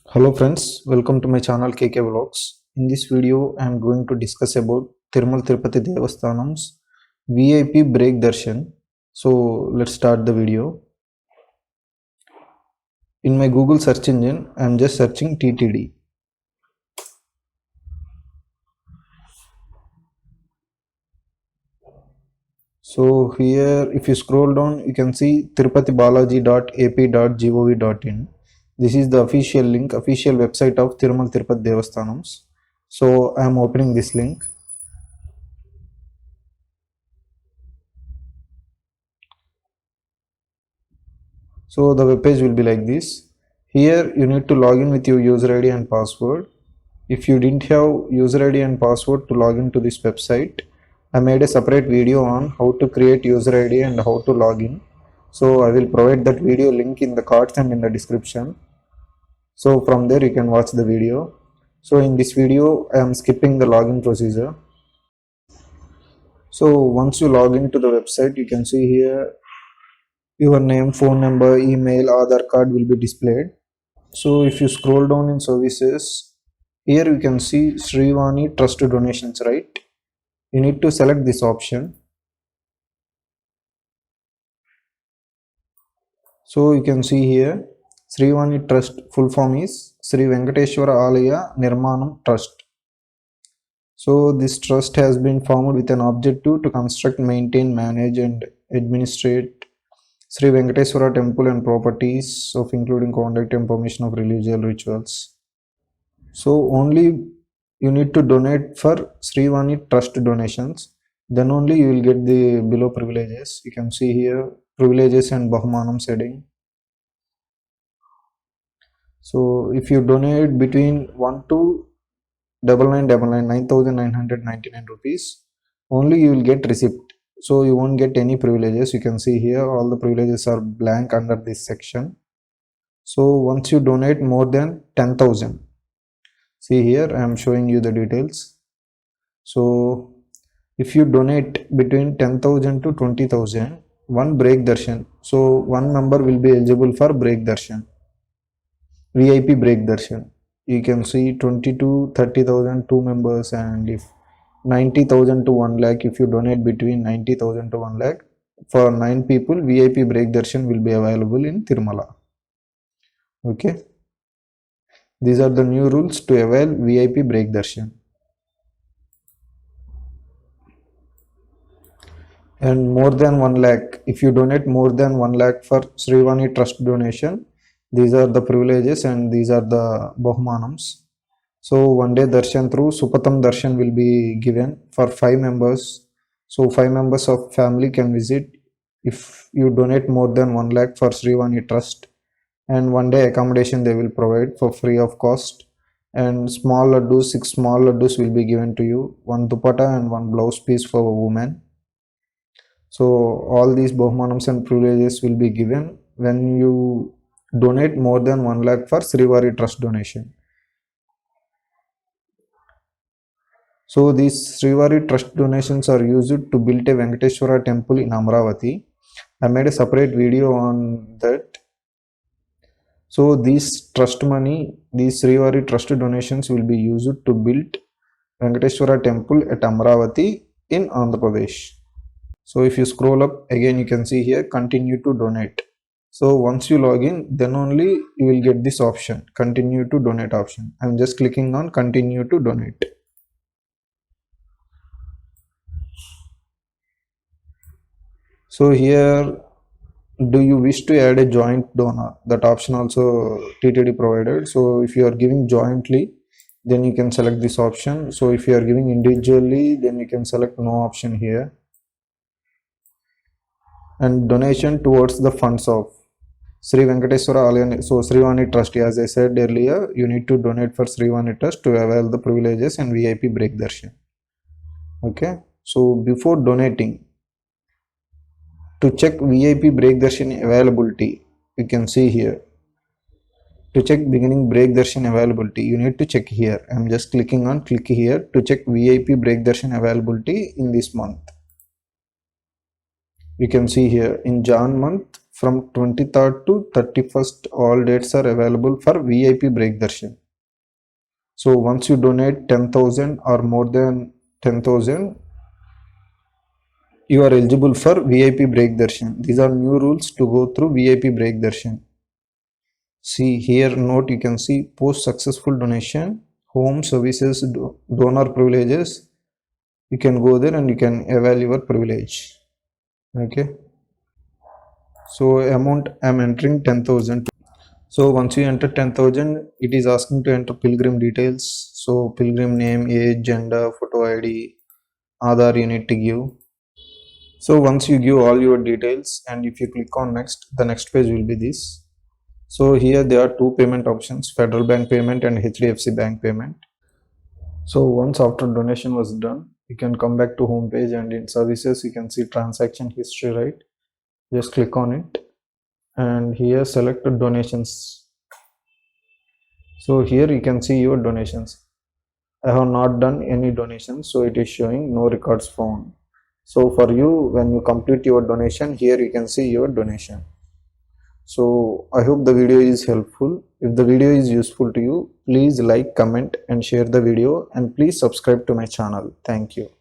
Hello friends, welcome to my channel KK Vlogs. In this video, I am going to discuss about Tirumal Tirupati Devasthanam's VIP break darshan. So let's start the video. In my Google search engine, I am just searching TTD. So here, if you scroll down, you can see tirupatibalaji.ap.gov.in. This is the official link, official website of Tirumal Tirupati Devasthanams. So I am opening this link. So the web page will be like this. Here you need to log in with your user ID and password. If you didn't have user ID and password to log into this website, I made a separate video on how to create user ID and how to log in. So I will provide that video link in the cards and in the description. So from there you can watch the video. So in this video I am skipping the login procedure. So once you log into the website, you can see here your name, phone number, email, Aadhaar card will be displayed. So if you scroll down in services, here you can see Srivani Trust Donations, right? You need to select this option. So you can see here Srivani Trust full form is Sri Venkateshwara Alaya Nirmanam Trust. So this trust has been formed with an objective to construct, maintain, manage and administrate Sri Venkateswara temple and properties of including conduct and permission of religious rituals. So only you need to donate for Srivani Trust donations. Then only you will get the below privileges. You can see here privileges and Bahmanam setting. So if you donate between 1 to 9,999 rupees, only you will get receipt. So you won't get any privileges. You can see here all the privileges are blank under this section. So once you donate more than 10,000, see here I am showing you the details. So if you donate between 10,000 to 20,000, one break darshan. So one member will be eligible for break darshan, VIP break darshan. You can see 20 to 30,000 two members, and if 90,000 to 1 lakh, if you donate between 90,000 to 1 lakh, for 9 people VIP break darshan will be available in Tirumala. Okay, these are the new rules to avail VIP break darshan. And more than 1 lakh, if you donate more than 1 lakh for Srivani Trust donation, these are the privileges and these are the Bahmanams. So one day darshan through Supatam darshan will be given for 5 members. So 5 members of family can visit if you donate more than 1 lakh for Srivani Trust, and one day accommodation they will provide for free of cost, and small laddus, 6 small laddus will be given to you, one dupatta and one blouse piece for a woman. So all these Bahmanams and privileges will be given when you donate more than 1 lakh for Srivari Trust donation. So these Srivari Trust donations are used to build a Venkateshwara temple in Amravati. I made a separate video on that. So these trust money, these Srivari Trust donations will be used to build Venkateshwara temple at Amravati in Andhra Pradesh. So if you scroll up again, you can see here continue to donate. So once you log in, then only you will get this option, continue to donate option. I'm just clicking on continue to donate. So here, do you wish to add a joint donor? That option also TTD provided. So if you are giving jointly, then you can select this option. So if you are giving individually, then you can select no option here. And donation towards the funds of Sri Venkateswara Alaya. So Srivani Trust, as I said earlier, you need to donate for Srivani Trust to avail the privileges and VIP break darshan. Okay, so before donating, to check VIP break darshan availability, you can see here. To check beginning break darshan availability, you need to check here. I'm just clicking on click here to check VIP break darshan availability in this month. You can see here in Jan month from 23rd to 31st all dates are available for VIP break darshan. So once you donate 10,000 or more than 10,000, you are eligible for VIP break darshan. These are new rules to go through VIP break darshan. See here note, you can see post successful donation, home services, donor privileges. You can go there and you can avail your privilege. Okay, so amount I'm entering 10,000. So once you enter 10,000, it is asking to enter pilgrim details. So pilgrim name, age, gender, photo ID, Aadhaar you need to give. So once you give all your details and if you click on next, the next page will be this. So here there are two payment options, Federal Bank payment and HDFC Bank payment. So once after donation was done, you can come back to home page and in services you can see transaction history, right? Just click on it and here select donations. So here you can see your donations. I have not done any donations, so it is showing no records found. So for you, when you complete your donation, here you can see your donation. So I hope the video is helpful. If the video is useful to you, please like, comment and share the video, and please subscribe to my channel. Thank you.